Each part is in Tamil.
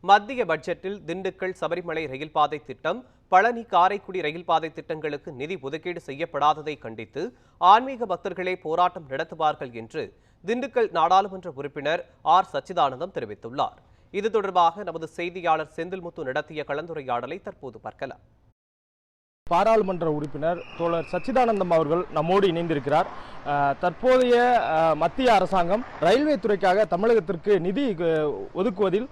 மத்திய பட்ஜெட்டில் திண்டுக்கல் சபரிமலை ரயில் பாதை திட்டம், பழனி காரைக்குடி ரயில் பாதை திட்டங்களுக்கு நிதி ஒதுக்கீடு செய்யப்படாததை கண்டித்து ஆன்மீக பக்தர்களே போராட்டம் நடத்துவார்கள் என்று திண்டுக்கல் நாடாளுமன்ற உறுப்பினர் ஆர் சச்சிதானந்தம் தெரிவித்துள்ளார். இது தொடர்பாக நமது செய்தியாளர் செந்தில்முத்து நடத்திய கலந்துரையாடலை தற்போது பார்க்கலாம். பாராளுமன்ற உறுப்பினர் தோழர் சச்சிதானந்தம் அவர்கள் நம்மோடு இணைந்திருக்கிறார். தற்போதைய மத்திய அரசாங்கம் ரயில்வே துறைக்காக தமிழகத்திற்கு நிதி ஒதுக்குவதில்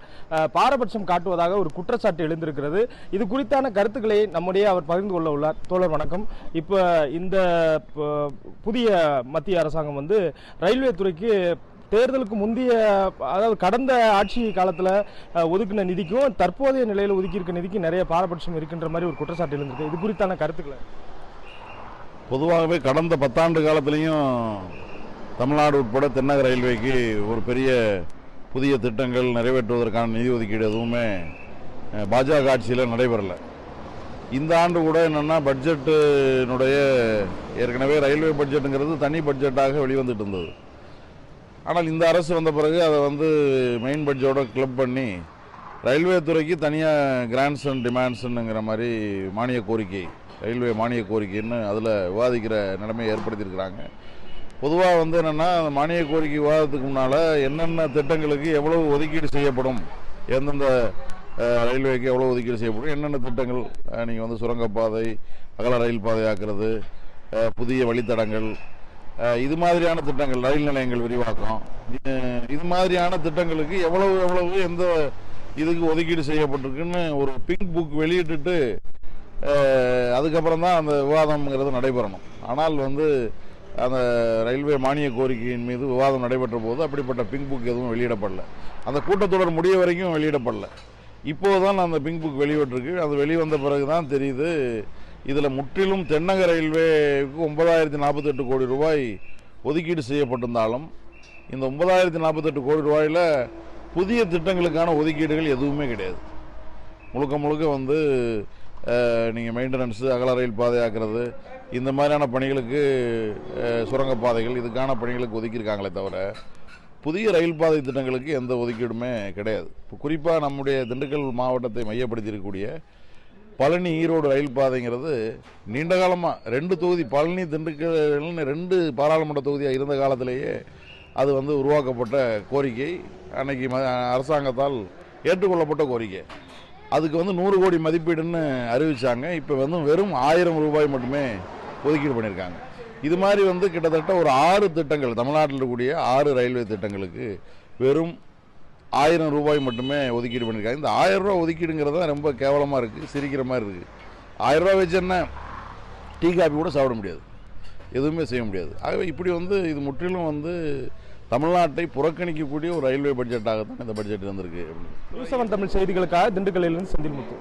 பாரபட்சம் காட்டுவதாக ஒரு குற்றச்சாட்டு எழுந்திருக்கிறது. இது குறித்தான கருத்துக்களை நம்முடைய அவர் பகிர்ந்து கொள்ள உள்ளார். தோழர் வணக்கம். இப்போ இந்த புதிய மத்திய அரசாங்கம் ரயில்வே துறைக்கு தேர்தலுக்கு முந்தைய, அதாவது கடந்த ஆட்சி காலத்தில் ஒதுக்கின நிதிக்கும் தற்போதைய நிலையில் ஒதுக்கியிருக்க நிதிக்கும் நிறைய பாரபட்சம் இருக்கின்ற மாதிரி ஒரு குற்றச்சாட்டு இருந்திருக்கு. இது குறித்தான கருத்துக்களை பொதுவாகவே கடந்த 10 ஆண்டு காலத்திலையும் தமிழ்நாடு உட்பட தென்னக ரயில்வேக்கு ஒரு பெரிய புதிய திட்டங்கள் நிறைவேற்றுவதற்கான நிதி ஒதுக்கீடு எதுவுமே பாஜக ஆட்சியில் நடைபெறலை. இந்த ஆண்டு கூட என்னென்னா பட்ஜெட்டினுடைய ஏற்கனவே ரயில்வே பட்ஜெட்டுங்கிறது தனி பட்ஜெட்டாக வெளிவந்துட்டு இருந்தது. ஆனால் இந்த அரசு வந்த பிறகு அதை மெயின் பட்ஜெட்டோட கிளப் பண்ணி ரயில்வே துறைக்கு தனியாக கிராண்ட்ஸ் அண்ட் டிமாண்ட்ஸுங்கிற மாதிரி மானிய கோரிக்கை, ரயில்வே மானிய கோரிக்கைன்னு அதில் விவாதிக்கிற நிலைமையை ஏற்படுத்தியிருக்கிறாங்க. பொதுவாக என்னென்னா மானிய கோரிக்கை விவாதத்துக்கு முன்னால் என்னென்ன திட்டங்களுக்கு எவ்வளவு ஒதுக்கீடு செய்யப்படும், எந்தெந்த ரயில்வேக்கு எவ்வளோ ஒதுக்கீடு செய்யப்படும், என்னென்ன திட்டங்கள் நீங்கள் சுரங்கப்பாதை, அகல ரயில் பாதை ஆக்குறது, புதிய வழித்தடங்கள், இது மாதிரியான திட்டங்கள், ரயில் நிலையங்கள் விரிவாக்கம், இது மாதிரியான திட்டங்களுக்கு எவ்வளவு எந்த இதுக்கு ஒதுக்கீடு செய்யப்பட்டிருக்குன்னு ஒரு பிங்க் புக் வெளியிட்டுட்டு அதுக்கப்புறம் தான் அந்த விவாதம்ங்கிறது நடைபெறணும். ஆனால் அந்த ரயில்வே மானிய கோரிக்கையின் மீது விவாதம் நடைபெற்ற போது அப்படிப்பட்ட பிங்க் புக் எதுவும் வெளியிடப்படல. அந்த கூட்டத்தொடர் முடிய வரைக்கும் வெளியிடப்படல. இப்போது தான் அந்த பிங்க் புக் வெளியிட்டிருக்கு. அது வெளிவந்த பிறகு தான் தெரியுது இதில் முற்றிலும் தென்னக ரயில்வேக்கு 9,048 கோடி ரூபாய் ஒதுக்கீடு செய்யப்பட்டிருந்தாலும் இந்த 9,048 கோடி ரூபாயில் புதிய திட்டங்களுக்கான ஒதுக்கீடுகள் எதுவுமே கிடையாது. முழுக்க நீங்கள் மெயின்டெனன்ஸு, அகல ரயில் பாதை ஆக்குறது, இந்த மாதிரியான பணிகளுக்கு, சுரங்கப்பாதைகள், இதுக்கான பணிகளுக்கு ஒதுக்கியிருக்காங்களே தவிர புதிய ரயில் பாதை திட்டங்களுக்கு எந்த ஒதுக்கீடுமே கிடையாது. இப்போ குறிப்பாக நம்முடைய திண்டுக்கல் மாவட்டத்தை மையப்படுத்தியிருக்கக்கூடிய பழனி ஈரோடு ரயில் பாதைங்கிறது நீண்ட காலமாக 2 தொகுதி, பழனி திண்டுக்கல்னு 2 பாராளுமன்ற தொகுதியாக இருந்த காலத்திலேயே அது உருவாக்கப்பட்ட கோரிக்கை, அன்னைக்கு அரசாங்கத்தால் ஏற்றுக்கொள்ளப்பட்ட கோரிக்கை. அதுக்கு 100 கோடி மதிப்பீடுன்னு அறிவித்தாங்க. இப்போ வெறும் 1000 ரூபாய் மட்டுமே ஒதுக்கீடு பண்ணியிருக்காங்க. இது மாதிரி கிட்டத்தட்ட ஒரு 6 திட்டங்கள், தமிழ்நாட்டில் இருக்கக்கூடிய 6 ரயில்வே திட்டங்களுக்கு வெறும் 1000 ரூபாய் மட்டுமே ஒதுக்கீடு பண்ணியிருக்காங்க. இந்த 1000 ரூபா ஒதுக்கீடுங்கிறது தான் ரொம்ப கேவலமாக இருக்குது, சிரிக்கிற மாதிரி இருக்குது. 1000 ரூபா வச்சு என்ன டீ காபி கூட சாப்பிட முடியாது, எதுவுமே செய்ய முடியாது. ஆகவே இப்படி இது முற்றிலும் தமிழ்நாட்டை புறக்கணிக்கக்கூடிய ஒரு ரயில்வே பட்ஜெட்டாக தான் இந்த பட்ஜெட் வந்திருக்கு. நியூஸ் 7 தமிழ் செய்திகளுக்காக திண்டுக்கல்லிலிருந்து செந்தில்முத்து.